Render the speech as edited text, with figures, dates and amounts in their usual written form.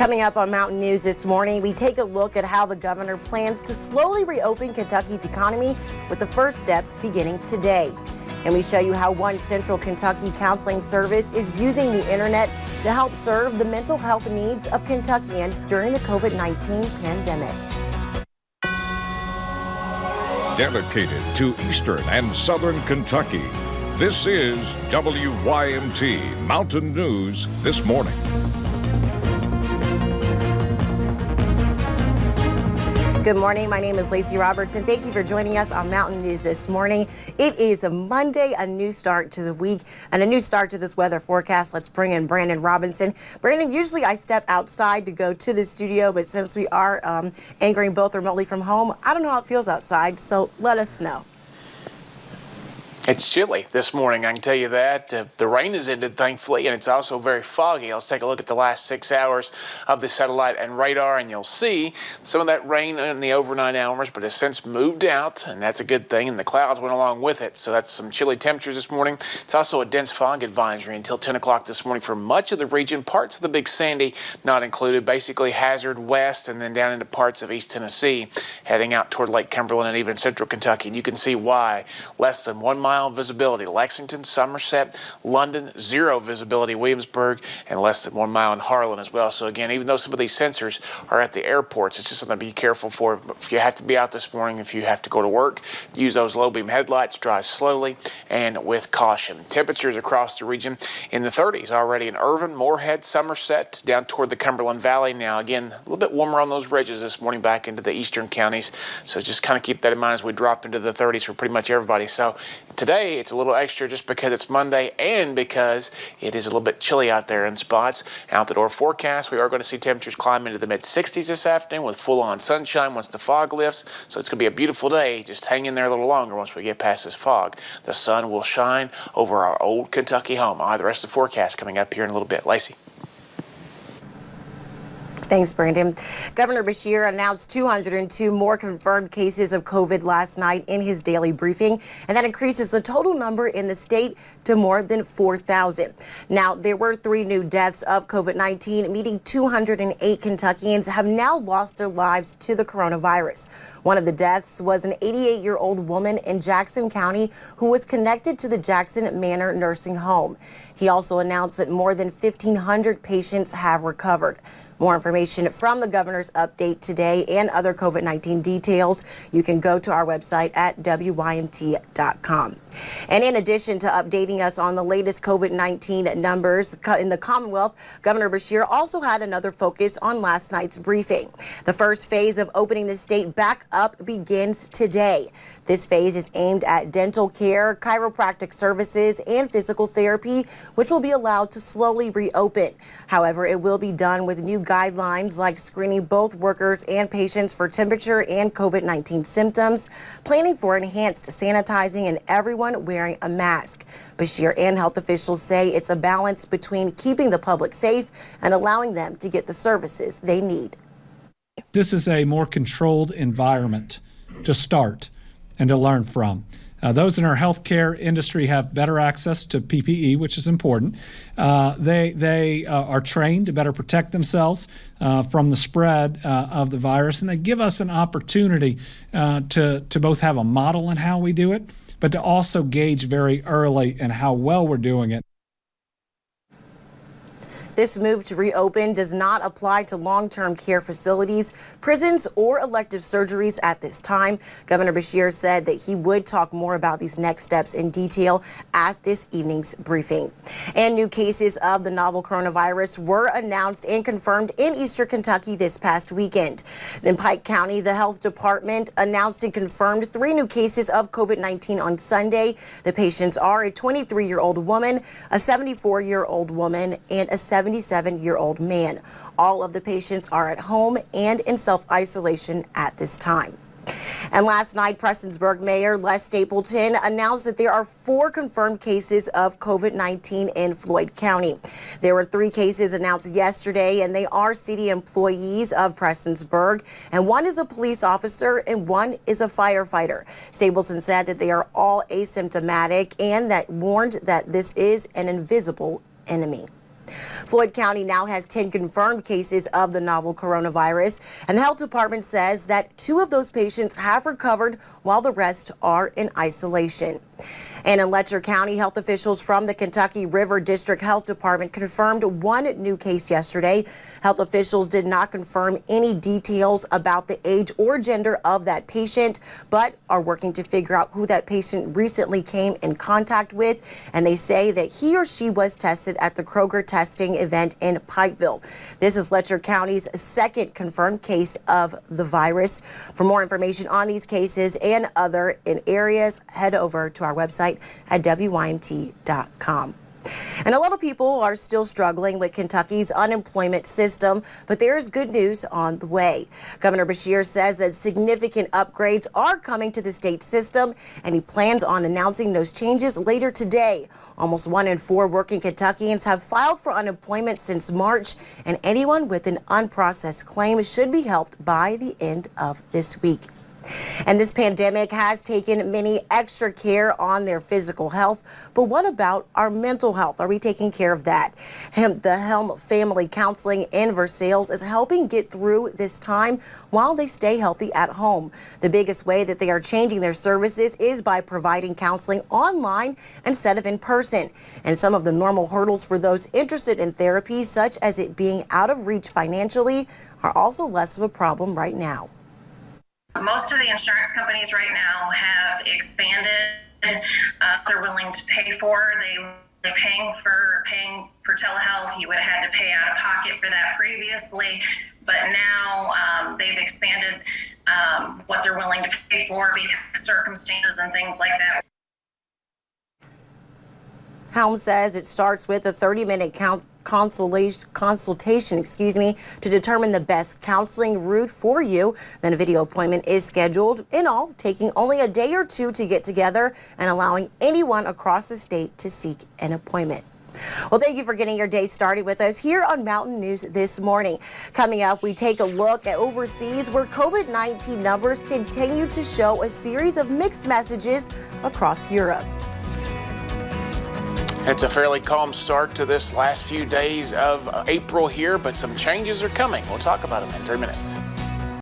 Coming up on Mountain News this morning, we take a look at how the governor plans to slowly reopen Kentucky's economy with the first steps beginning today. And we show you how one Central Kentucky counseling service is using the internet to help serve the mental health needs of Kentuckians during the COVID-19 pandemic. Dedicated to Eastern and Southern Kentucky, this is WYMT Mountain News This Morning. Good morning. My name is Lacey Roberts, and thank you for joining us on Mountain News this morning. It is a Monday, a new start to the week, and a new start to this weather forecast. Let's bring in Brandon Robinson. Brandon, usually I step outside to go to the studio, but since we are anchoring both remotely from home, I don't know how it feels outside, so let us know. It's chilly this morning, I can tell you that. The rain has ended, thankfully, and it's also very foggy. Let's take a look at the last 6 hours of the satellite and radar, and you'll see some of that rain in the overnight hours, but has since moved out, and that's a good thing, and the clouds went along with it. So that's some chilly temperatures this morning. It's also a dense fog advisory until 10 o'clock this morning for much of the region. Parts of the Big Sandy not included, basically Hazard West and then down into parts of East Tennessee, heading out toward Lake Cumberland and even Central Kentucky. And you can see why. Less than 1 mile visibility, Lexington, Somerset, London, 0 visibility, Williamsburg, and less than 1 mile in Harlan as well. So again, even though some of these sensors are at the airports, it's just something to be careful for. If you have to be out this morning, if you have to go to work, use those low beam headlights, drive slowly and with caution. Temperatures across the region in the 30s already in Irvin, Moorhead, Somerset, down toward the Cumberland Valley. Now again, a little bit warmer on those ridges this morning back into the eastern counties. So just kind of keep that in mind as we drop into the 30s for pretty much everybody. So today it's a little extra just because it's Monday and because it is a little bit chilly out there in spots. Out the door forecast, we are going to see temperatures climb into the mid-60s this afternoon with full-on sunshine once the fog lifts. So it's going to be a beautiful day. Just hang in there a little longer once we get past this fog. The sun will shine over our old Kentucky home. I'll have the rest of the forecast coming up here in a little bit. Lacey. Thanks, Brandon. Governor Beshear announced 202 more confirmed cases of COVID last night in his daily briefing, and that increases the total number in the state to more than 4,000. Now, there were 3 new deaths of COVID-19, meaning 208 Kentuckians have now lost their lives to the coronavirus. One of the deaths was an 88-year-old woman in Jackson County who was connected to the Jackson Manor nursing home. He also announced that more than 1,500 patients have recovered. More information from the governor's update today and other COVID-19 details, you can go to our website at WYMT.com. And in addition to updating us on the latest COVID-19 numbers in the Commonwealth, Governor Beshear also had another focus on last night's briefing. The first phase of opening the state back up begins today. This phase is aimed at dental care, chiropractic services, and physical therapy, which will be allowed to slowly reopen. However, it will be done with new guidelines like screening both workers and patients for temperature and COVID-19 symptoms, planning for enhanced sanitizing, and everyone wearing a mask. Beshear and health officials say it's a balance between keeping the public safe and allowing them to get the services they need. This is a more controlled environment to start and to learn from. Those in our healthcare industry have better access to PPE, which is important. They are trained to better protect themselves from the spread of the virus, and they give us an opportunity to both have a model in how we do it, but to also gauge very early in how well we're doing it. This move to reopen does not apply to long-term care facilities, prisons, or elective surgeries at this time. Governor Beshear said that he would talk more about these next steps in detail at this evening's briefing. And new cases of the novel coronavirus were announced and confirmed in Eastern Kentucky this past weekend. In Pike County, the health department announced and confirmed 3 new cases of COVID-19 on Sunday. The patients are a 23-year-old woman, a 74-year-old woman, and a 77-year-old man. All of the patients are at home and in self-isolation at this time. And last night, Prestonsburg Mayor Les Stapleton announced that there are 4 confirmed cases of COVID-19 in Floyd County. There were 3 cases announced yesterday, and they are city employees of Prestonsburg, and 1 is a police officer and 1 is a firefighter. Stapleton said that they are all asymptomatic and that warned that this is an invisible enemy. Floyd County now has 10 confirmed cases of the novel coronavirus, and the health department says that 2 of those patients have recovered while the rest are in isolation. And in Letcher County, health officials from the Kentucky River District Health Department confirmed 1 new case yesterday. Health officials did not confirm any details about the age or gender of that patient, but are working to figure out who that patient recently came in contact with. And they say that he or she was tested at the Kroger testing event in Pikeville. This is Letcher County's 2nd confirmed case of the virus. For more information on these cases and other in areas, head over to our website at WYMT.com. And a lot of people are still struggling with Kentucky's unemployment system, but there is good news on the way. Governor Beshear says that significant upgrades are coming to the state system, and he plans on announcing those changes later today. Almost 1 in 4 working Kentuckians have filed for unemployment since March, and anyone with an unprocessed claim should be helped by the end of this week. And this pandemic has taken many extra care on their physical health. But what about our mental health? Are we taking care of that? The Helm Family Counseling in Versailles is helping get through this time while they stay healthy at home. The biggest way that they are changing their services is by providing counseling online instead of in person. And some of the normal hurdles for those interested in therapy, such as it being out of reach financially, are also less of a problem right now. Most of the insurance companies right now have expanded. They're willing to pay for. They're paying for telehealth. You would have had to pay out of pocket for that previously, but now they've expanded what they're willing to pay for because of circumstances and things like that. Helm says it starts with a 30-minute consultation, to determine the best counseling route for you. Then a video appointment is scheduled, in all taking only a day or 2 to get together and allowing anyone across the state to seek an appointment. Well, thank you for getting your day started with us here on Mountain News this morning. Coming up, we take a look at overseas where COVID-19 numbers continue to show a series of mixed messages across Europe. It's a fairly calm start to this last few days of April here, but some changes are coming. We'll talk about them in 3 minutes.